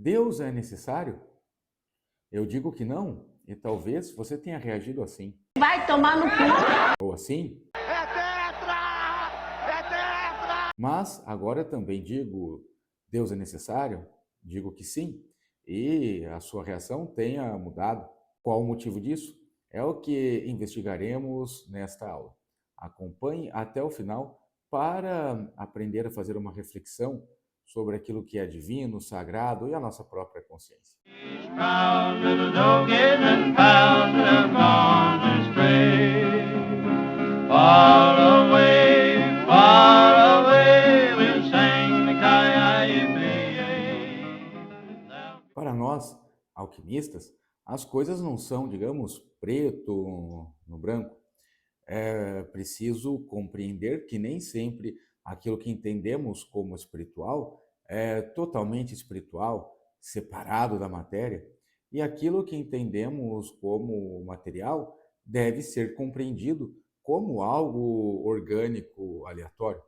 Deus é necessário? Eu digo que não, e talvez você tenha reagido assim. Vai tomar no cu. Ou assim, É tetra! É tetra! mas agora também digo, Deus é necessário? Digo que sim, e a sua reação tenha mudado. Qual o motivo disso? É o que investigaremos nesta aula. Acompanhe até o final para aprender a fazer uma reflexão sobre aquilo que é divino, sagrado e a nossa própria consciência. Proud little doggies and found have gone astray. Far away, we'll sing the Kyrie. Para nós, alquimistas, as coisas não são, digamos, preto no branco. É preciso compreender que nem sempre aquilo que entendemos como espiritual é totalmente espiritual, separado da matéria, e aquilo que entendemos como material deve ser compreendido como algo orgânico aleatório.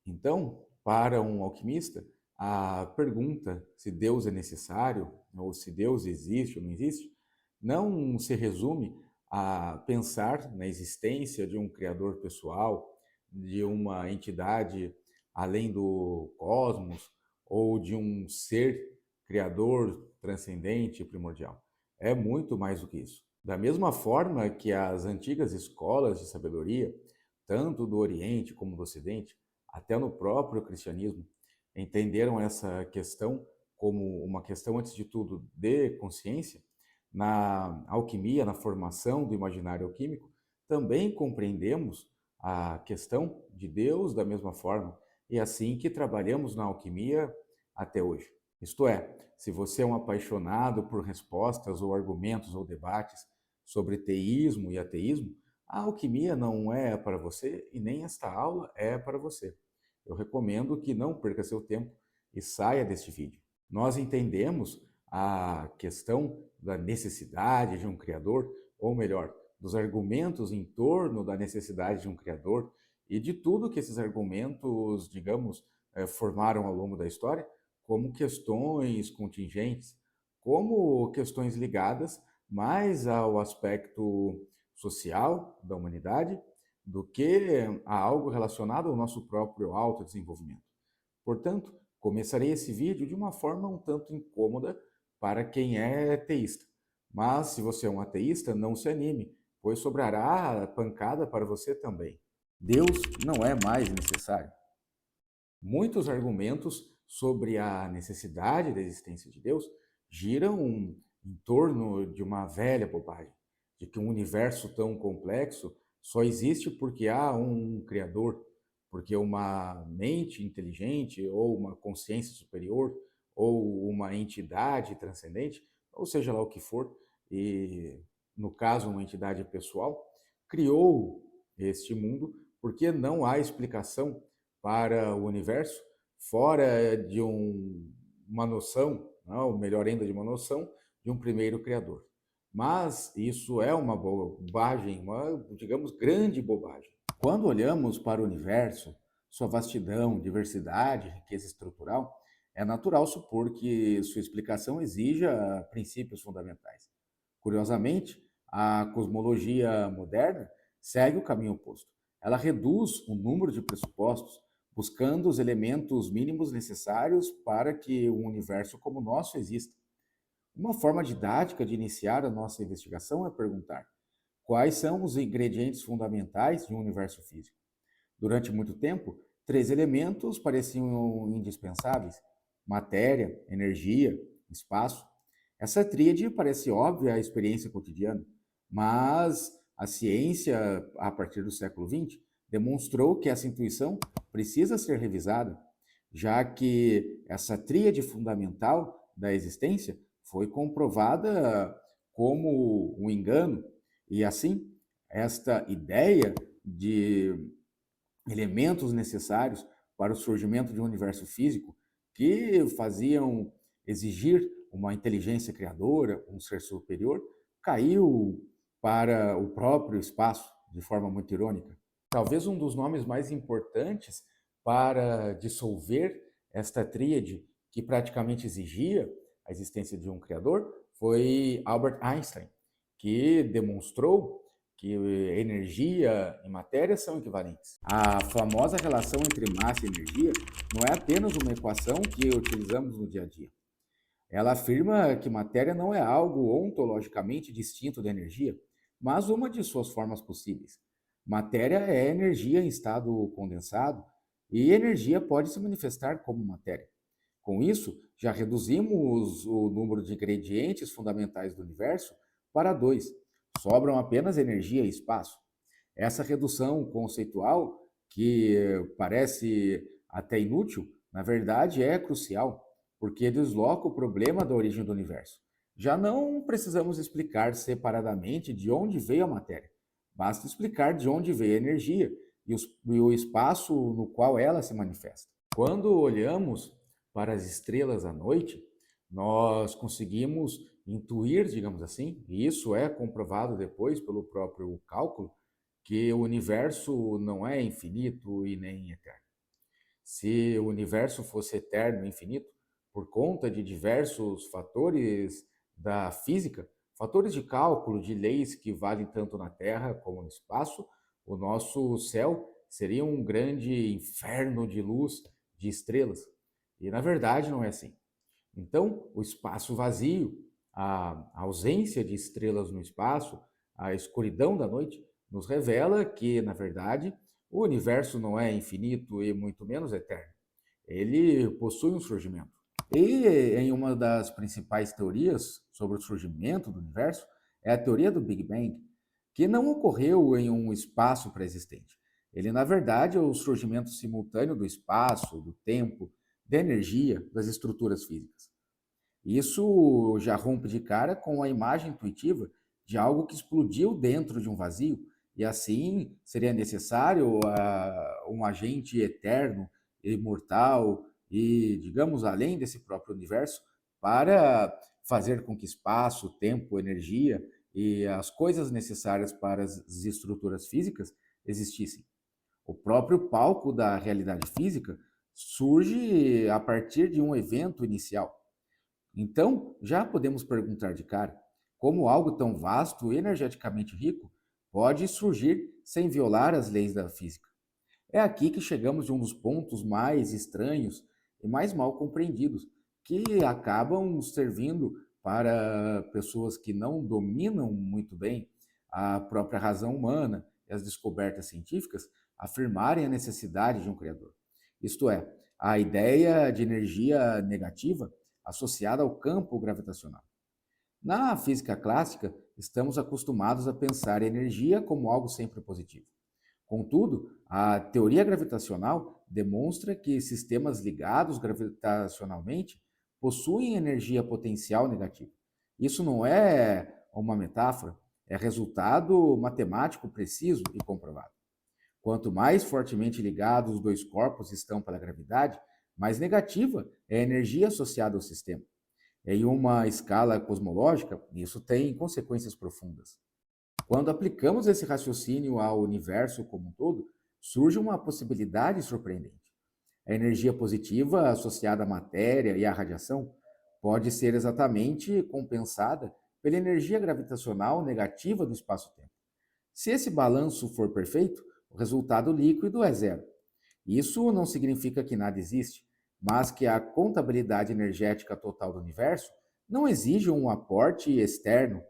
Então, para um alquimista, a pergunta se Deus é necessário, ou se Deus existe ou não existe, não se resume a pensar na existência de um criador pessoal, de uma entidade além do cosmos, ou de um ser criador transcendente e primordial. É muito mais do que isso. Da mesma forma que as antigas escolas de sabedoria, tanto do Oriente como do Ocidente, até no próprio cristianismo, entenderam essa questão como uma questão, antes de tudo, de consciência. Na alquimia, na formação do imaginário alquímico, também compreendemos a questão de Deus da mesma forma, e é assim que trabalhamos na alquimia até hoje. Isto é, se você é um apaixonado por respostas ou argumentos ou debates sobre teísmo e ateísmo, a alquimia não é para você e nem esta aula é para você. Eu recomendo que não perca seu tempo e saia deste vídeo. Nós entendemos a questão da necessidade de um criador, ou melhor, dos argumentos em torno da necessidade de um criador e de tudo que esses argumentos, digamos, formaram ao longo da história, como questões contingentes, como questões ligadas mais ao aspecto social da humanidade do que a algo relacionado ao nosso próprio autodesenvolvimento. Portanto, começarei esse vídeo de uma forma um tanto incômoda para quem é teísta. Mas se você é um ateísta, não se anime, pois sobrará pancada para você também. Deus não é mais necessário. Muitos argumentos sobre a necessidade da existência de Deus giram em torno de uma velha bobagem, de que um universo tão complexo só existe porque há um criador, porque uma mente inteligente ou uma consciência superior ou uma entidade transcendente, ou seja lá o que for, e no caso uma entidade pessoal, criou este mundo porque não há explicação para o universo fora de uma noção, não, ou melhor ainda, de uma noção de um primeiro criador. Mas isso é uma bobagem, uma, digamos, grande bobagem. Quando olhamos para o universo, sua vastidão, diversidade, riqueza estrutural, é natural supor que sua explicação exija princípios fundamentais. Curiosamente, a cosmologia moderna segue o caminho oposto. Ela reduz o número de pressupostos, buscando os elementos mínimos necessários para que um universo como o nosso exista. Uma forma didática de iniciar a nossa investigação é perguntar: quais são os ingredientes fundamentais de um universo físico? Durante muito tempo, três elementos pareciam indispensáveis: matéria, energia, espaço. Essa tríade parece óbvia à experiência cotidiana, mas a ciência, a partir do século XX, demonstrou que essa intuição precisa ser revisada, já que essa tríade fundamental da existência foi comprovada como um engano, e assim, esta ideia de elementos necessários para o surgimento de um universo físico que faziam exigir uma inteligência criadora, um ser superior, caiu para o próprio espaço de forma muito irônica. Talvez um dos nomes mais importantes para dissolver esta tríade que praticamente exigia a existência de um criador foi Albert Einstein, que demonstrou que energia e matéria são equivalentes. A famosa relação entre massa e energia não é apenas uma equação que utilizamos no dia a dia. Ela afirma que matéria não é algo ontologicamente distinto da energia, mas uma de suas formas possíveis. Matéria é energia em estado condensado e energia pode se manifestar como matéria. Com isso, já reduzimos o número de ingredientes fundamentais do universo para dois. Sobram apenas energia e espaço. Essa redução conceitual, que parece até inútil, na verdade é crucial, porque desloca o problema da origem do universo. Já não precisamos explicar separadamente de onde veio a matéria. Basta explicar de onde veio a energia e o espaço no qual ela se manifesta. Quando olhamos para as estrelas à noite, nós conseguimos intuir, digamos assim, e isso é comprovado depois pelo próprio cálculo, que o universo não é infinito e nem eterno. Se o universo fosse eterno e infinito, por conta de diversos fatores da física, fatores de cálculo de leis que valem tanto na Terra como no espaço, o nosso céu seria um grande inferno de luz de estrelas. E na verdade não é assim. Então, o espaço vazio, a ausência de estrelas no espaço, a escuridão da noite, nos revela que, na verdade, o universo não é infinito e muito menos eterno. Ele possui um surgimento. E em uma das principais teorias sobre o surgimento do universo é a teoria do Big Bang, que não ocorreu em um espaço pré-existente. Ele, na verdade, é o surgimento simultâneo do espaço, do tempo, da energia, das estruturas físicas. Isso já rompe de cara com a imagem intuitiva de algo que explodiu dentro de um vazio, e assim seria necessário um agente eterno, imortal e, digamos, além desse próprio universo, para fazer com que espaço, tempo, energia e as coisas necessárias para as estruturas físicas existissem. O próprio palco da realidade física surge a partir de um evento inicial. Então, já podemos perguntar de cara, como algo tão vasto e energeticamente rico pode surgir sem violar as leis da física? É aqui que chegamos de um dos pontos mais estranhos e mais mal compreendidos, que acabam servindo para pessoas que não dominam muito bem a própria razão humana e as descobertas científicas afirmarem a necessidade de um criador. Isto é, a ideia de energia negativa associada ao campo gravitacional. Na física clássica, estamos acostumados a pensar a energia como algo sempre positivo. Contudo, a teoria gravitacional demonstra que sistemas ligados gravitacionalmente possuem energia potencial negativa. Isso não é uma metáfora, é resultado matemático preciso e comprovado. Quanto mais fortemente ligados os dois corpos estão pela gravidade, mais negativa é a energia associada ao sistema. Em uma escala cosmológica, isso tem consequências profundas. Quando aplicamos esse raciocínio ao universo como um todo, surge uma possibilidade surpreendente. A energia positiva associada à matéria e à radiação pode ser exatamente compensada pela energia gravitacional negativa do espaço-tempo. Se esse balanço for perfeito, o resultado líquido é zero. Isso não significa que nada existe, mas que a contabilidade energética total do universo não exige um aporte externo.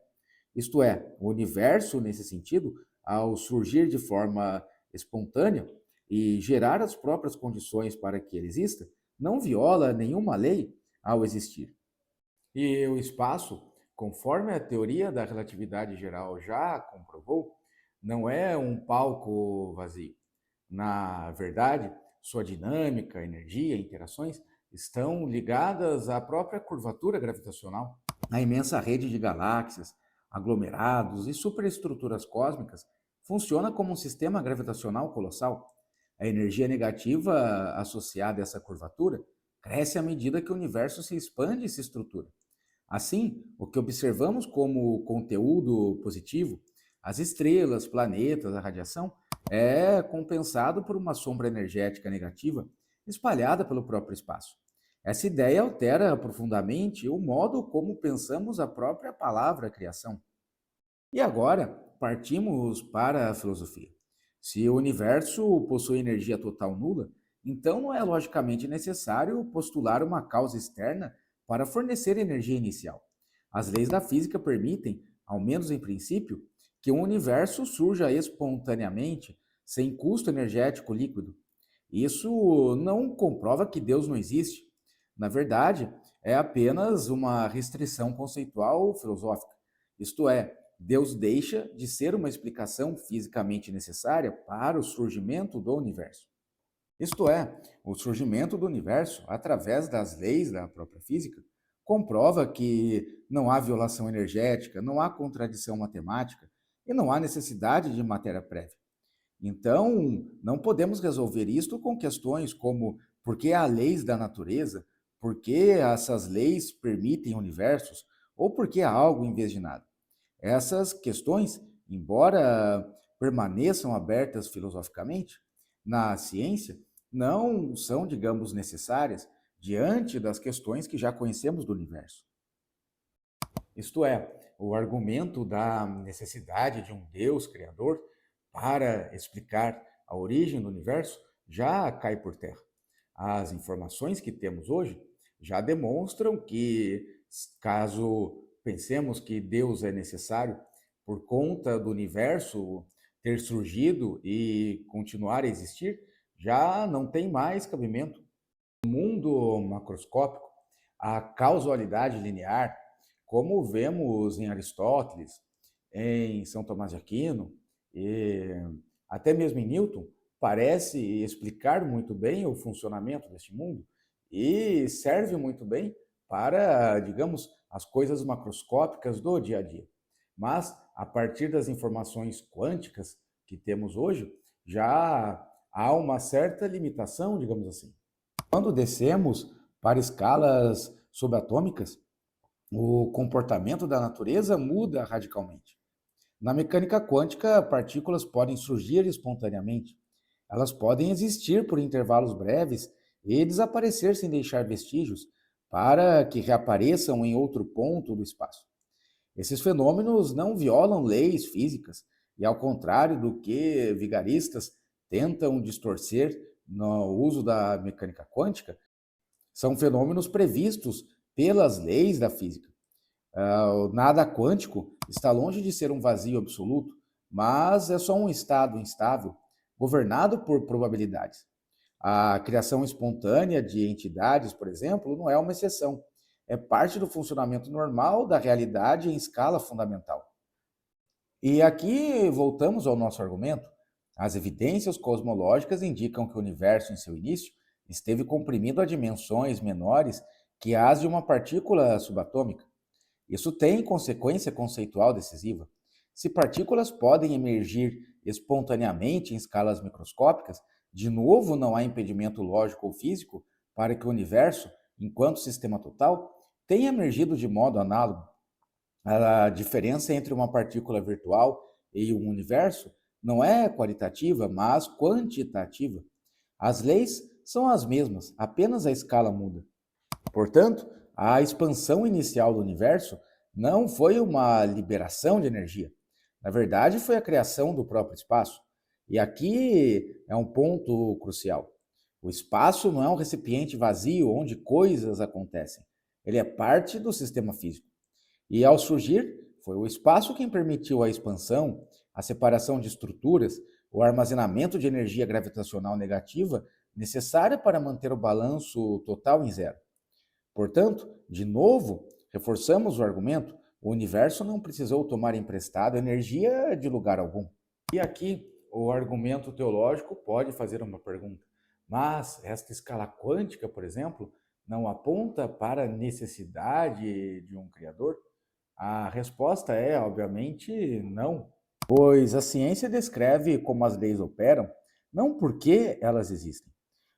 Isto é, o universo, nesse sentido, ao surgir de forma espontânea e gerar as próprias condições para que ele exista, não viola nenhuma lei ao existir. E o espaço, conforme a teoria da relatividade geral já comprovou, não é um palco vazio. Na verdade, sua dinâmica, energia e interações estão ligadas à própria curvatura gravitacional. A imensa rede de galáxias, aglomerados e superestruturas cósmicas funciona como um sistema gravitacional colossal. A energia negativa associada a essa curvatura cresce à medida que o universo se expande e se estrutura. Assim, o que observamos como conteúdo positivo, as estrelas, planetas, a radiação, é compensado por uma sombra energética negativa espalhada pelo próprio espaço. Essa ideia altera profundamente o modo como pensamos a própria palavra criação. E agora, partimos para a filosofia. Se o universo possui energia total nula, então não é logicamente necessário postular uma causa externa para fornecer energia inicial. As leis da física permitem, ao menos em princípio, que o universo surja espontaneamente, sem custo energético líquido. Isso não comprova que Deus não existe. Na verdade, é apenas uma restrição conceitual filosófica. Isto é, Deus deixa de ser uma explicação fisicamente necessária para o surgimento do universo. Isto é, o surgimento do universo, através das leis da própria física, comprova que não há violação energética, não há contradição matemática e não há necessidade de matéria prévia. Então, não podemos resolver isto com questões como por que há leis da natureza, por que essas leis permitem universos, ou por que há algo em vez de nada. Essas questões, embora permaneçam abertas filosoficamente, na ciência, não são, digamos, necessárias diante das questões que já conhecemos do universo. Isto é, o argumento da necessidade de um Deus criador para explicar a origem do universo já cai por terra. As informações que temos hoje já demonstram que, caso pensemos que Deus é necessário por conta do universo ter surgido e continuar a existir, já não tem mais cabimento. No mundo macroscópico, a causalidade linear, como vemos em Aristóteles, em São Tomás de Aquino e até mesmo em Newton, parece explicar muito bem o funcionamento deste mundo e serve muito bem para, digamos, as coisas macroscópicas do dia a dia. Mas, a partir das informações quânticas que temos hoje, já há uma certa limitação, digamos assim. Quando descemos para escalas subatômicas, o comportamento da natureza muda radicalmente. Na mecânica quântica, partículas podem surgir espontaneamente. Elas podem existir por intervalos breves e desaparecer sem deixar vestígios, para que reapareçam em outro ponto do espaço. Esses fenômenos não violam leis físicas e, ao contrário do que vigaristas tentam distorcer no uso da mecânica quântica, são fenômenos previstos pelas leis da física. O nada quântico está longe de ser um vazio absoluto, mas é só um estado instável, governado por probabilidades. A criação espontânea de entidades, por exemplo, não é uma exceção. É parte do funcionamento normal da realidade em escala fundamental. E aqui voltamos ao nosso argumento. As evidências cosmológicas indicam que o universo, em seu início, esteve comprimido a dimensões menores que as de uma partícula subatômica. Isso tem consequência conceitual decisiva. Se partículas podem emergir espontaneamente em escalas microscópicas, de novo não há impedimento lógico ou físico para que o universo, enquanto sistema total, tenha emergido de modo análogo. A diferença entre uma partícula virtual e um universo não é qualitativa, mas quantitativa. As leis são as mesmas, apenas a escala muda. Portanto, a expansão inicial do universo não foi uma liberação de energia. Na verdade, foi a criação do próprio espaço. E aqui é um ponto crucial. O espaço não é um recipiente vazio onde coisas acontecem. Ele é parte do sistema físico. E ao surgir, foi o espaço quem permitiu a expansão, a separação de estruturas, o armazenamento de energia gravitacional negativa necessária para manter o balanço total em zero. Portanto, de novo, reforçamos o argumento, o universo não precisou tomar emprestado energia de lugar algum. E aqui, o argumento teológico pode fazer uma pergunta, mas esta escala quântica, por exemplo, não aponta para a necessidade de um criador? A resposta é, obviamente, não, pois a ciência descreve como as leis operam, não porque elas existem.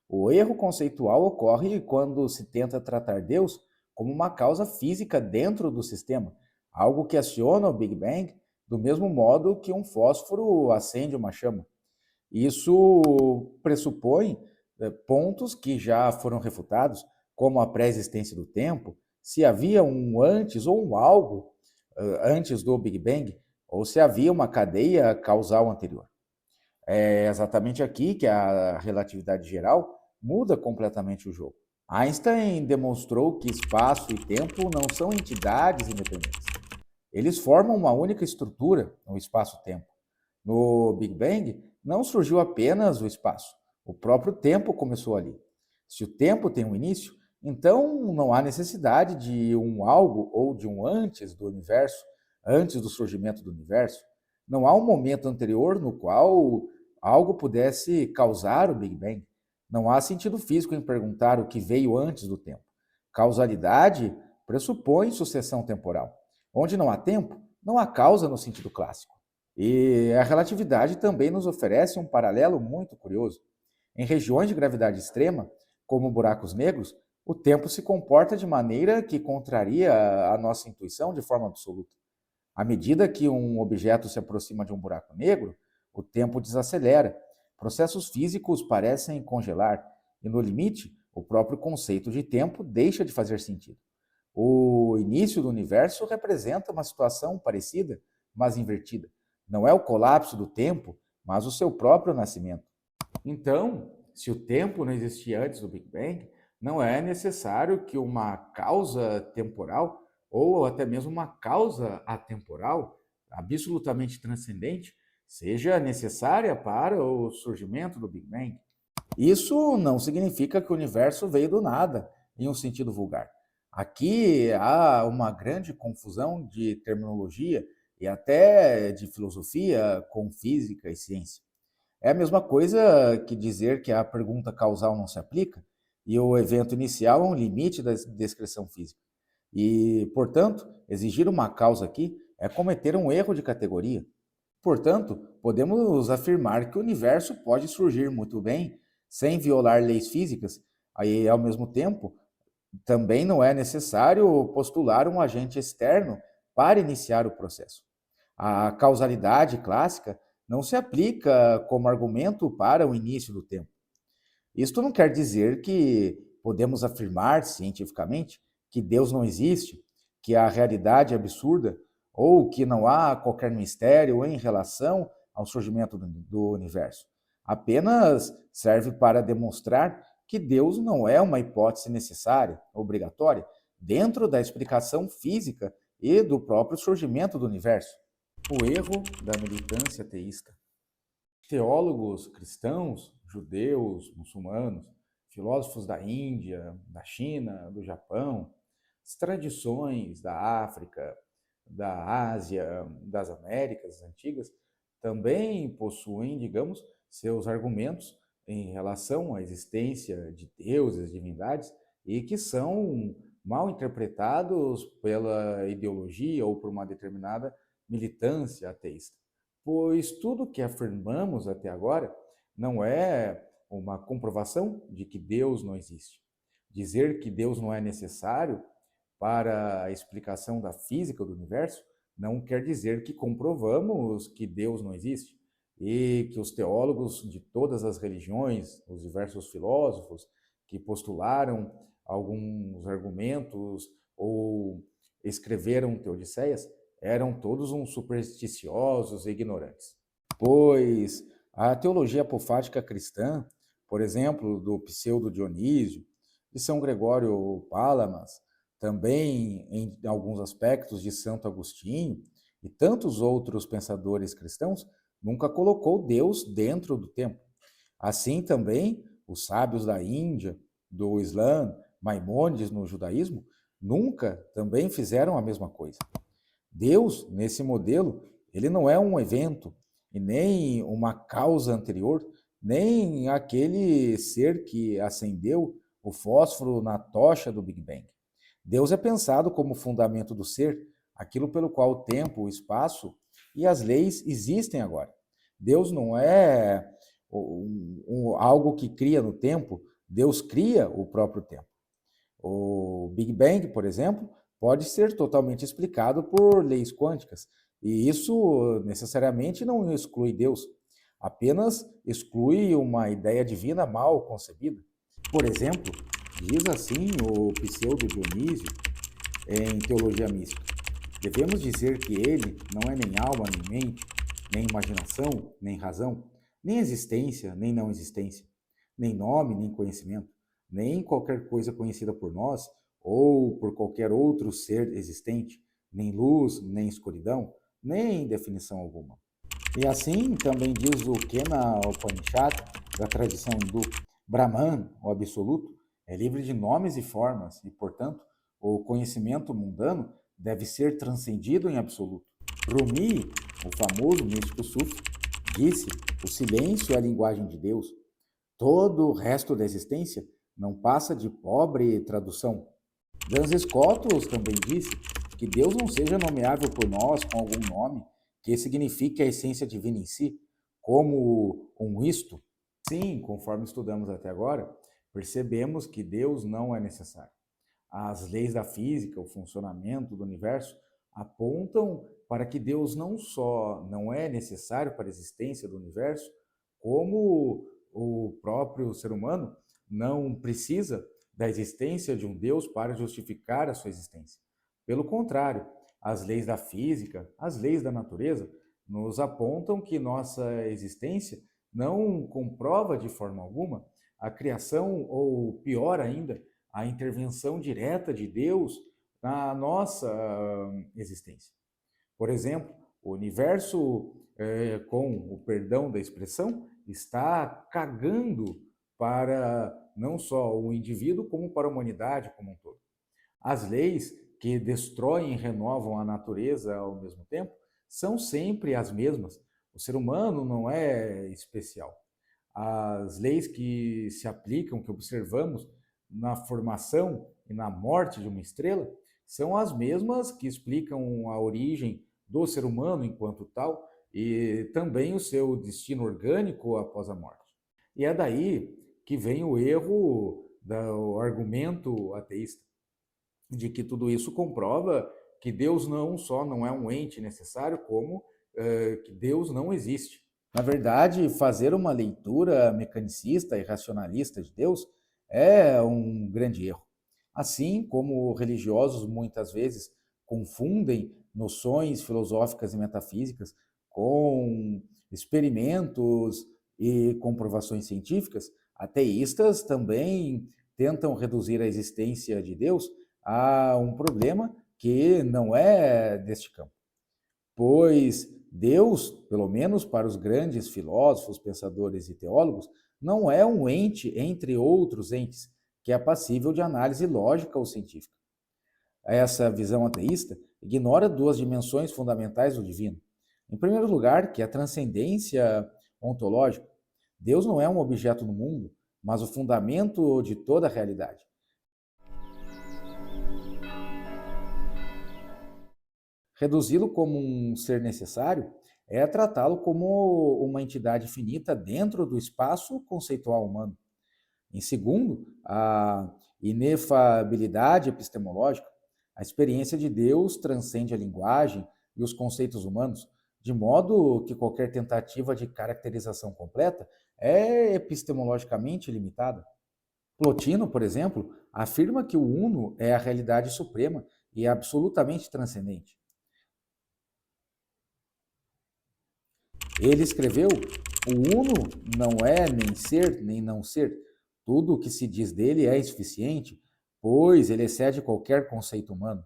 O erro conceitual ocorre quando se tenta tratar Deus como uma causa física dentro do sistema, algo que aciona o Big Bang do mesmo modo que um fósforo acende uma chama. Isso pressupõe pontos que já foram refutados, como a pré-existência do tempo, se havia um antes ou um algo antes do Big Bang, ou se havia uma cadeia causal anterior. É exatamente aqui que a relatividade geral muda completamente o jogo. Einstein demonstrou que espaço e tempo não são entidades independentes. Eles formam uma única estrutura, o espaço-tempo. No Big Bang, não surgiu apenas o espaço, o próprio tempo começou ali. Se o tempo tem um início, então não há necessidade de um algo ou de um antes do universo, antes do surgimento do universo. Não há um momento anterior no qual algo pudesse causar o Big Bang. Não há sentido físico em perguntar o que veio antes do tempo. Causalidade pressupõe sucessão temporal. Onde não há tempo, não há causa no sentido clássico. E a relatividade também nos oferece um paralelo muito curioso. Em regiões de gravidade extrema, como buracos negros, o tempo se comporta de maneira que contraria a nossa intuição de forma absoluta. À medida que um objeto se aproxima de um buraco negro, o tempo desacelera. Processos físicos parecem congelar e, no limite, o próprio conceito de tempo deixa de fazer sentido. O início do universo representa uma situação parecida, mas invertida. Não é o colapso do tempo, mas o seu próprio nascimento. Então, se o tempo não existia antes do Big Bang, não é necessário que uma causa temporal ou até mesmo uma causa atemporal, absolutamente transcendente, seja necessária para o surgimento do Big Bang. Isso não significa que o universo veio do nada, em um sentido vulgar. Aqui há uma grande confusão de terminologia e até de filosofia com física e ciência. É a mesma coisa que dizer que a pergunta causal não se aplica e o evento inicial é um limite da descrição física. E, portanto, exigir uma causa aqui é cometer um erro de categoria. Portanto, podemos afirmar que o universo pode surgir muito bem sem violar leis físicas, aí, ao mesmo tempo, também não é necessário postular um agente externo para iniciar o processo. A causalidade clássica não se aplica como argumento para o início do tempo. Isto não quer dizer que podemos afirmar cientificamente que Deus não existe, que a realidade é absurda ou que não há qualquer mistério em relação ao surgimento do universo. Apenas serve para demonstrar que Deus não é uma hipótese necessária, obrigatória, dentro da explicação física e do próprio surgimento do universo. O erro da militância ateísta. Teólogos cristãos, judeus, muçulmanos, filósofos da Índia, da China, do Japão, as tradições da África, da Ásia, das Américas antigas, também possuem, digamos, seus argumentos em relação à existência de deuses, divindades, e que são mal interpretados pela ideologia ou por uma determinada militância ateísta. Pois tudo que afirmamos até agora não é uma comprovação de que Deus não existe. Dizer que Deus não é necessário para a explicação da física do universo não quer dizer que comprovamos que Deus não existe e que os teólogos de todas as religiões, os diversos filósofos que postularam alguns argumentos ou escreveram teodiceias, eram todos uns supersticiosos e ignorantes. Pois a teologia apofática cristã, por exemplo, do Pseudo Dionísio, de São Gregório Palamas, também em alguns aspectos de Santo Agostinho e tantos outros pensadores cristãos, nunca colocou Deus dentro do tempo. Assim também, os sábios da Índia, do Islã, Maimônides no judaísmo, nunca também fizeram a mesma coisa. Deus, nesse modelo, ele não é um evento e nem uma causa anterior, nem aquele ser que acendeu o fósforo na tocha do Big Bang. Deus é pensado como fundamento do ser, aquilo pelo qual o tempo, o espaço e as leis existem agora. Deus não é algo que cria no tempo, Deus cria o próprio tempo. O Big Bang, por exemplo, pode ser totalmente explicado por leis quânticas, e isso necessariamente não exclui Deus, apenas exclui uma ideia divina mal concebida. Por exemplo, Diz assim o pseudo Dionísio em Teologia Mística. Devemos dizer que ele não é nem alma, nem mente, nem imaginação, nem razão, nem existência, nem não existência, nem nome, nem conhecimento, nem qualquer coisa conhecida por nós ou por qualquer outro ser existente, nem luz, nem escuridão, nem definição alguma. E assim também diz o Kena Upanishad, da tradição hindu, Brahman, o absoluto, é livre de nomes e formas e, portanto, o conhecimento mundano deve ser transcendido em absoluto. Rumi, o famoso místico sufi, disse: o silêncio é a linguagem de Deus. Todo o resto da existência não passa de pobre tradução. Duns Scotus também disse que Deus não seja nomeável por nós com algum nome que signifique a essência divina em si, como um isto. Sim, conforme estudamos até agora, percebemos que Deus não é necessário. As leis da física, o funcionamento do universo, apontam para que Deus não só não é necessário para a existência do universo, como o próprio ser humano não precisa da existência de um Deus para justificar a sua existência. Pelo contrário, as leis da física, as leis da natureza, nos apontam que nossa existência não comprova de forma alguma a criação, ou pior ainda, a intervenção direta de Deus na nossa existência. Por exemplo, o universo, com o perdão da expressão, está cagando para não só o indivíduo, como para a humanidade como um todo. As leis que destroem e renovam a natureza ao mesmo tempo são sempre as mesmas. O ser humano não é especial. As leis que se aplicam, que observamos na formação e na morte de uma estrela, são as mesmas que explicam a origem do ser humano enquanto tal e também o seu destino orgânico após a morte. E é daí que vem o erro do argumento ateísta, de que tudo isso comprova que Deus não só não é um ente necessário, como que Deus não existe. Na verdade, fazer uma leitura mecanicista e racionalista de Deus é um grande erro. Assim como religiosos muitas vezes confundem noções filosóficas e metafísicas com experimentos e comprovações científicas, ateístas também tentam reduzir a existência de Deus a um problema que não é deste campo. Pois Deus, pelo menos para os grandes filósofos, pensadores e teólogos, não é um ente entre outros entes, que é passível de análise lógica ou científica. Essa visão ateísta ignora duas dimensões fundamentais do divino. Em primeiro lugar, que é a transcendência ontológica. Deus não é um objeto no mundo, mas o fundamento de toda a realidade. Reduzi-lo como um ser necessário é tratá-lo como uma entidade finita dentro do espaço conceitual humano. Em segundo, a inefabilidade epistemológica. A experiência de Deus transcende a linguagem e os conceitos humanos, de modo que qualquer tentativa de caracterização completa é epistemologicamente limitada. Plotino, por exemplo, afirma que o uno é a realidade suprema e é absolutamente transcendente. Ele escreveu: o uno não é nem ser nem não ser. Tudo o que se diz dele é insuficiente, pois ele excede qualquer conceito humano.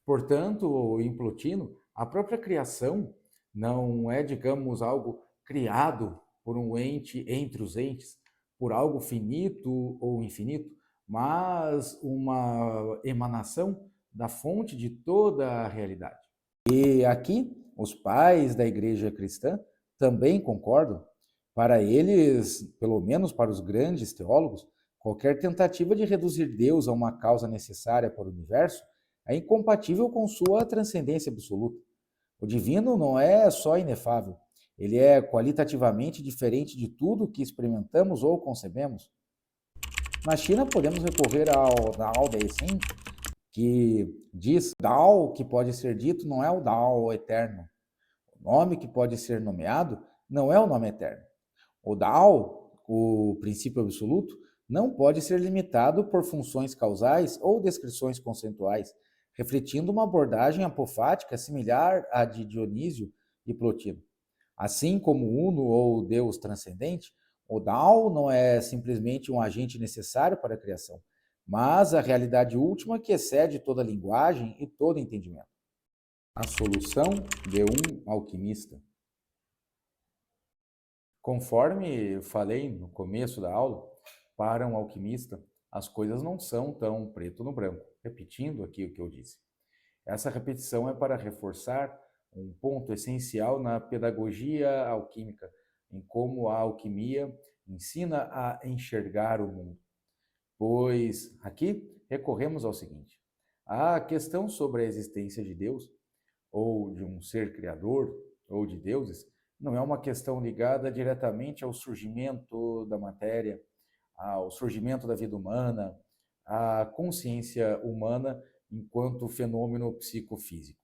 Portanto, em Plotino, a própria criação não é, digamos, algo criado por um ente entre os entes, por algo finito ou infinito, mas uma emanação da fonte de toda a realidade. E aqui, os pais da igreja cristã também concordam. Para eles, pelo menos para os grandes teólogos, qualquer tentativa de reduzir Deus a uma causa necessária para o universo é incompatível com sua transcendência absoluta. O divino não é só inefável, ele é qualitativamente diferente de tudo que experimentamos ou concebemos. Na China, podemos recorrer ao Dao de Xin, que diz: Dao que pode ser dito não é o Dao eterno. O nome que pode ser nomeado não é o nome eterno. O Dao, o princípio absoluto, não pode ser limitado por funções causais ou descrições conceituais, refletindo uma abordagem apofática similar à de Dionísio e Plotino. Assim como o Uno ou Deus transcendente, o Tao não é simplesmente um agente necessário para a criação, mas a realidade última que excede toda linguagem e todo entendimento. A solução de um alquimista. Conforme eu falei no começo da aula, para um alquimista, as coisas não são tão preto no branco. Repetindo aqui o que eu disse. Essa repetição é para reforçar um ponto essencial na pedagogia alquímica, em como a alquimia ensina a enxergar o mundo. Pois aqui recorremos ao seguinte: a questão sobre a existência de Deus, ou de um ser criador, ou de deuses, não é uma questão ligada diretamente ao surgimento da matéria, ao surgimento da vida humana, à consciência humana enquanto fenômeno psicofísico.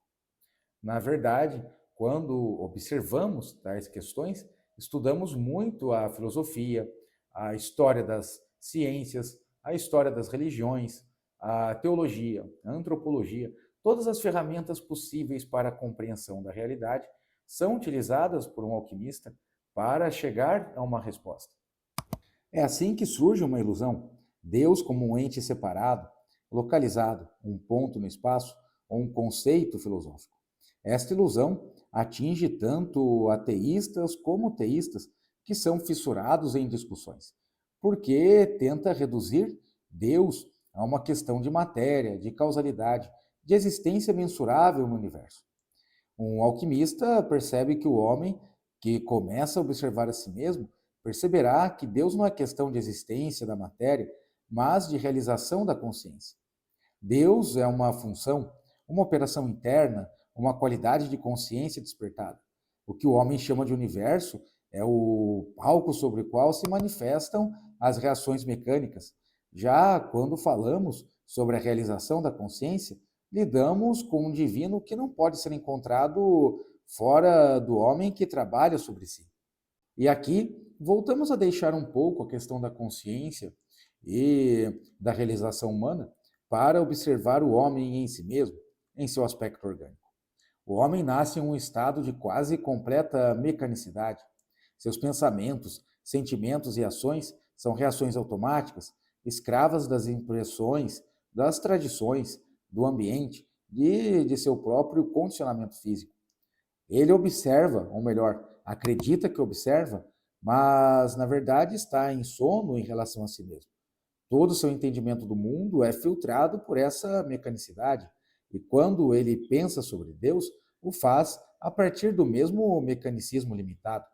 Na verdade, quando observamos tais questões, estudamos muito a filosofia, a história das ciências, a história das religiões, a teologia, a antropologia. Todas as ferramentas possíveis para a compreensão da realidade são utilizadas por um alquimista para chegar a uma resposta. É assim que surge uma ilusão. Deus como um ente separado, localizado, um ponto no espaço ou um conceito filosófico. Esta ilusão atinge tanto ateístas como teístas, que são fissurados em discussões, porque tenta reduzir Deus a uma questão de matéria, de causalidade, de existência mensurável no universo. Um alquimista percebe que o homem que começa a observar a si mesmo perceberá que Deus não é questão de existência da matéria, mas de realização da consciência. Deus é uma função, uma operação interna, uma qualidade de consciência despertada. O que o homem chama de universo é o palco sobre o qual se manifestam as reações mecânicas. Já quando falamos sobre a realização da consciência, lidamos com um divino que não pode ser encontrado fora do homem que trabalha sobre si. E aqui voltamos a deixar um pouco a questão da consciência e da realização humana para observar o homem em si mesmo, em seu aspecto orgânico. O homem nasce em um estado de quase completa mecanicidade. Seus pensamentos, sentimentos e ações são reações automáticas, escravas das impressões, das tradições, do ambiente e de seu próprio condicionamento físico. Ele observa, ou melhor, acredita que observa, mas na verdade está em sono em relação a si mesmo. Todo o seu entendimento do mundo é filtrado por essa mecanicidade, e quando ele pensa sobre Deus, o faz a partir do mesmo mecanicismo limitado.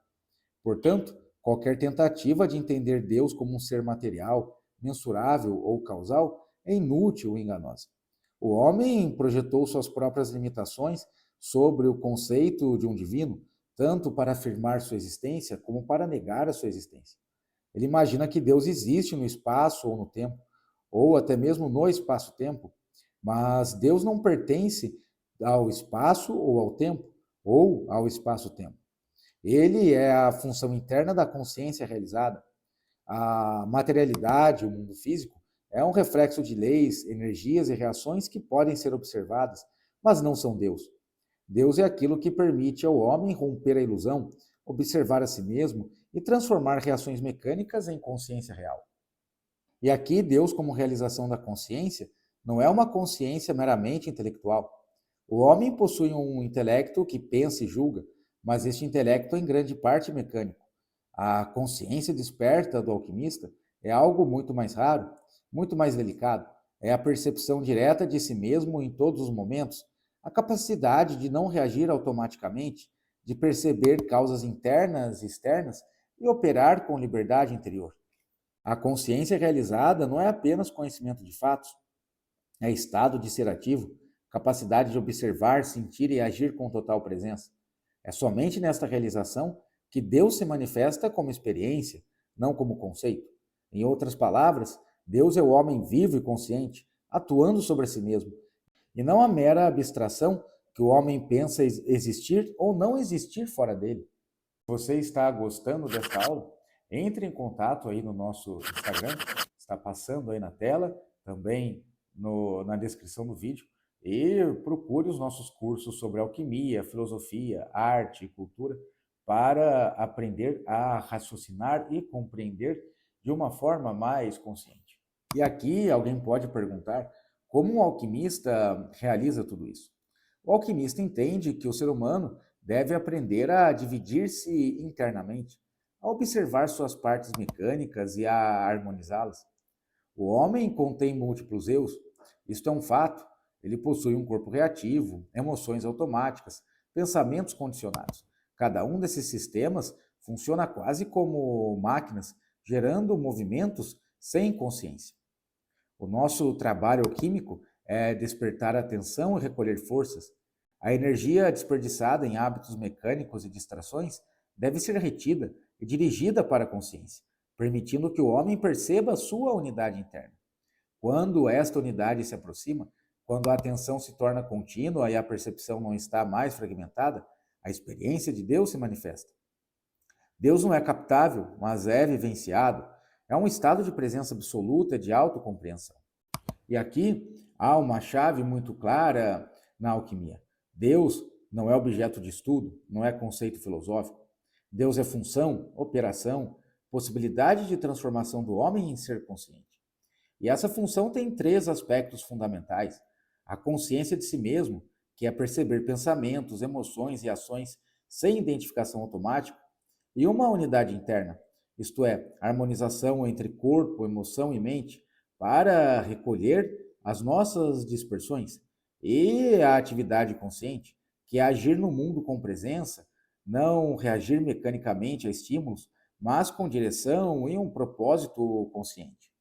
Portanto, qualquer tentativa de entender Deus como um ser material, mensurável ou causal é inútil ou enganosa. O homem projetou suas próprias limitações sobre o conceito de um divino, tanto para afirmar sua existência como para negar a sua existência. Ele imagina que Deus existe no espaço ou no tempo, ou até mesmo no espaço-tempo, mas Deus não pertence ao espaço ou ao tempo, ou ao espaço-tempo. Ele é a função interna da consciência realizada. A materialidade, o mundo físico, é um reflexo de leis, energias e reações que podem ser observadas, mas não são Deus. Deus é aquilo que permite ao homem romper a ilusão, observar a si mesmo e transformar reações mecânicas em consciência real. E aqui, Deus, como realização da consciência, não é uma consciência meramente intelectual. O homem possui um intelecto que pensa e julga, mas este intelecto é em grande parte mecânico. A consciência desperta do alquimista é algo muito mais raro, muito mais delicado. É a percepção direta de si mesmo em todos os momentos, a capacidade de não reagir automaticamente, de perceber causas internas e externas e operar com liberdade interior. A consciência realizada não é apenas conhecimento de fatos, é estado de ser ativo, capacidade de observar, sentir e agir com total presença. É somente nesta realização que Deus se manifesta como experiência, não como conceito. Em outras palavras, Deus é o homem vivo e consciente, atuando sobre si mesmo, e não a mera abstração que o homem pensa existir ou não existir fora dele. Você está gostando desta aula? Entre em contato aí no nosso Instagram, está passando aí na tela, também na descrição do vídeo, e procure os nossos cursos sobre alquimia, filosofia, arte e cultura para aprender a raciocinar e compreender de uma forma mais consciente. E aqui alguém pode perguntar como um alquimista realiza tudo isso. O alquimista entende que o ser humano deve aprender a dividir-se internamente, a observar suas partes mecânicas e a harmonizá-las. O homem contém múltiplos eus, isto é um fato. Ele possui um corpo reativo, emoções automáticas, pensamentos condicionados. Cada um desses sistemas funciona quase como máquinas, gerando movimentos sem consciência. O nosso trabalho alquímico é despertar a atenção e recolher forças. A energia desperdiçada em hábitos mecânicos e distrações deve ser retida e dirigida para a consciência, permitindo que o homem perceba a sua unidade interna. Quando esta unidade se aproxima, quando a atenção se torna contínua e a percepção não está mais fragmentada, a experiência de Deus se manifesta. Deus não é captável, mas é vivenciado. É um estado de presença absoluta, de autocompreensão. E aqui há uma chave muito clara na alquimia. Deus não é objeto de estudo, não é conceito filosófico. Deus é função, operação, possibilidade de transformação do homem em ser consciente. E essa função tem 3 aspectos fundamentais: a consciência de si mesmo, que é perceber pensamentos, emoções e ações sem identificação automática, e uma unidade interna, isto é, a harmonização entre corpo, emoção e mente, para recolher as nossas dispersões, e a atividade consciente, que é agir no mundo com presença, não reagir mecanicamente a estímulos, mas com direção e um propósito consciente.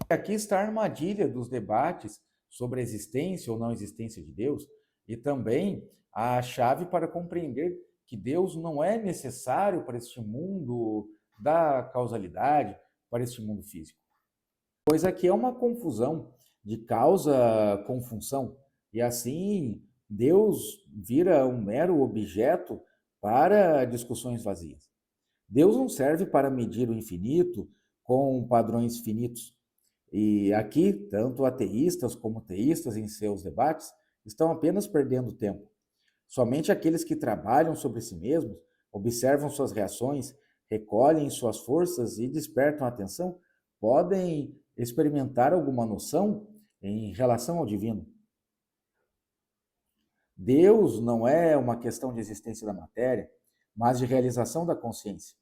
Aqui está a armadilha dos debates sobre a existência ou não existência de Deus, e também a chave para compreender que Deus não é necessário para este mundo da causalidade, para este mundo físico. Pois aqui é uma confusão de causa com função, e assim Deus vira um mero objeto para discussões vazias. Deus não serve para medir o infinito com padrões finitos. E aqui, tanto ateístas como teístas em seus debates estão apenas perdendo tempo. Somente aqueles que trabalham sobre si mesmos, observam suas reações, recolhem suas forças e despertam a atenção, podem experimentar alguma noção em relação ao divino. Deus não é uma questão de existência da matéria, mas de realização da consciência.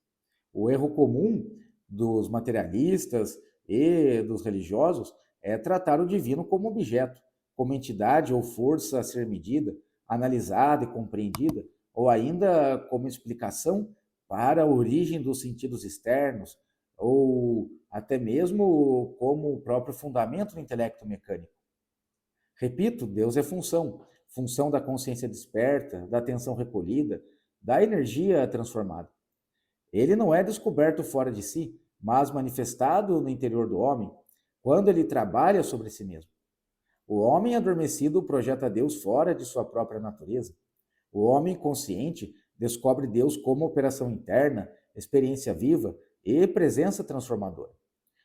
O erro comum dos materialistas e dos religiosos é tratar o divino como objeto, como entidade ou força a ser medida, analisada e compreendida, ou ainda como explicação para a origem dos sentidos externos, ou até mesmo como o próprio fundamento do intelecto mecânico. Repito, Deus é função, função da consciência desperta, da atenção recolhida, da energia transformada. Ele não é descoberto fora de si, mas manifestado no interior do homem, quando ele trabalha sobre si mesmo. O homem adormecido projeta Deus fora de sua própria natureza. O homem consciente descobre Deus como operação interna, experiência viva e presença transformadora.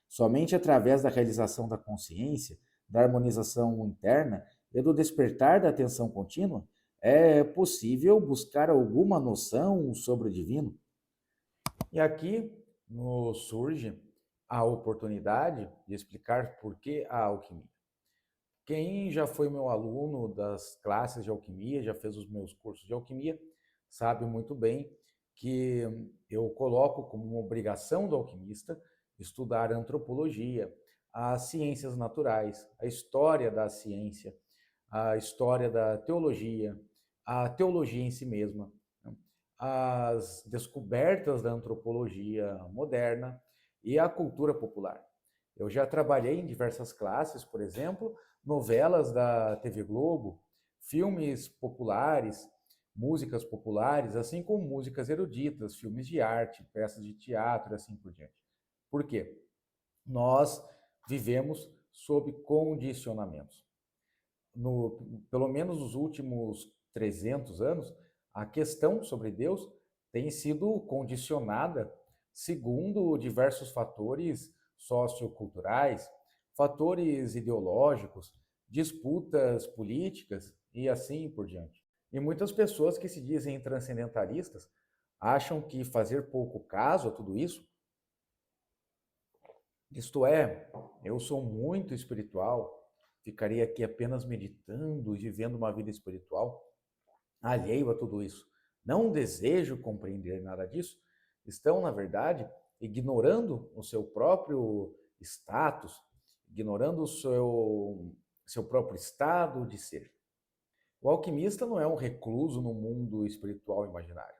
Somente através da realização da consciência, da harmonização interna e do despertar da atenção contínua é possível buscar alguma noção sobre o divino. E aqui nos surge a oportunidade de explicar por que a alquimia. Quem já foi meu aluno das classes de alquimia, já fez os meus cursos de alquimia, sabe muito bem que eu coloco como uma obrigação do alquimista estudar a antropologia, as ciências naturais, a história da ciência, a história da teologia, a teologia em si mesma, as descobertas da antropologia moderna e a cultura popular. Eu já trabalhei em diversas classes, por exemplo, novelas da TV Globo, filmes populares, músicas populares, assim como músicas eruditas, filmes de arte, peças de teatro e assim por diante. Por quê? Nós vivemos sob condicionamentos. Pelo menos nos últimos 300 anos, a questão sobre Deus tem sido condicionada segundo diversos fatores socioculturais, fatores ideológicos, disputas políticas e assim por diante. E muitas pessoas que se dizem transcendentalistas acham que fazer pouco caso a tudo isso, isto é, eu sou muito espiritual, ficaria aqui apenas meditando e vivendo uma vida espiritual, alheio a tudo isso, não desejo compreender nada disso, estão, na verdade, ignorando o seu próprio status, ignorando o seu próprio estado de ser. O alquimista não é um recluso no mundo espiritual imaginário.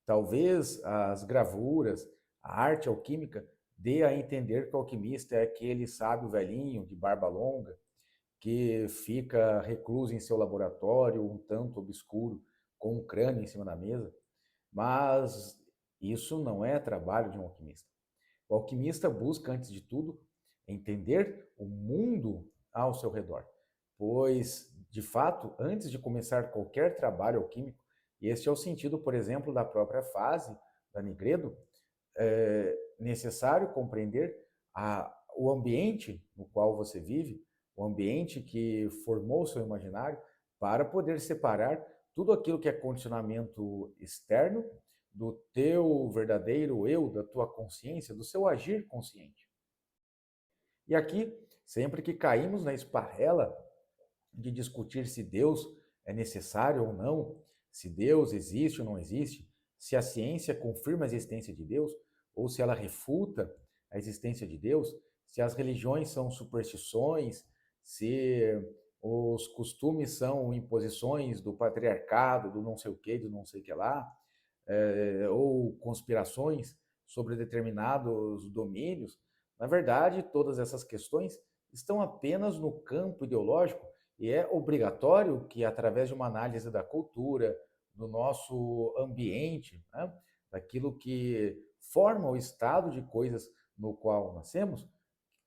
Talvez as gravuras, a arte alquímica, dê a entender que o alquimista é aquele sábio velhinho de barba longa que fica recluso em seu laboratório, um tanto obscuro, com um crânio em cima da mesa. Mas isso não é trabalho de um alquimista. O alquimista busca, antes de tudo, entender o mundo ao seu redor, pois, de fato, antes de começar qualquer trabalho alquímico, e este é o sentido, por exemplo, da própria fase da Nigredo, é necessário compreender o ambiente no qual você vive, o ambiente que formou o seu imaginário, para poder separar tudo aquilo que é condicionamento externo do teu verdadeiro eu, da tua consciência, do seu agir consciente. E aqui, sempre que caímos na esparrela de discutir se Deus é necessário ou não, se Deus existe ou não existe, se a ciência confirma a existência de Deus ou se ela refuta a existência de Deus, se as religiões são superstições, se os costumes são imposições do patriarcado, do não sei o que, do não sei o que lá, ou conspirações sobre determinados domínios. Na verdade, todas essas questões estão apenas no campo ideológico e é obrigatório que, através de uma análise da cultura, do nosso ambiente, né, daquilo que forma o estado de coisas no qual nascemos,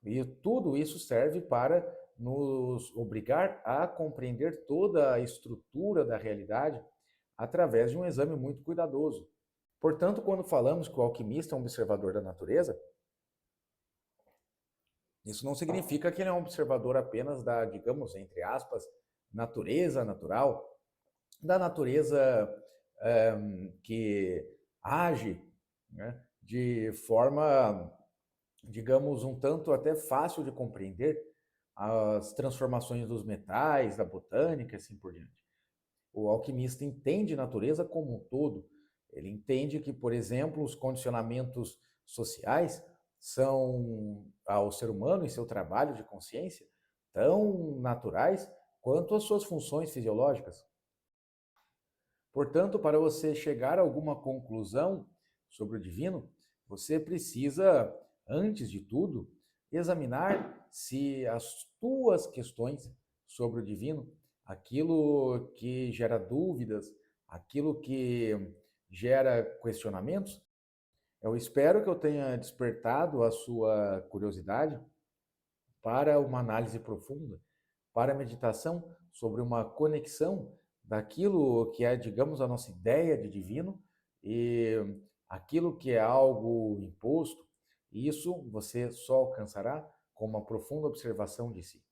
e tudo isso serve para nos obrigar a compreender toda a estrutura da realidade através de um exame muito cuidadoso. Portanto, quando falamos que o alquimista é um observador da natureza, isso não significa que ele é um observador apenas da, digamos, entre aspas, natureza natural, da natureza que age, né, de forma, digamos, um tanto até fácil de compreender as transformações dos metais, da botânica e assim por diante. O alquimista entende a natureza como um todo. Ele entende que, por exemplo, os condicionamentos sociais são ao ser humano e seu trabalho de consciência tão naturais quanto as suas funções fisiológicas. Portanto, para você chegar a alguma conclusão sobre o divino, você precisa, antes de tudo, examinar se as tuas questões sobre o divino, aquilo que gera dúvidas, aquilo que gera questionamentos, eu espero que eu tenha despertado a sua curiosidade para uma análise profunda, para a meditação sobre uma conexão daquilo que é, digamos, a nossa ideia de divino e aquilo que é algo imposto. E isso você só alcançará com uma profunda observação de si.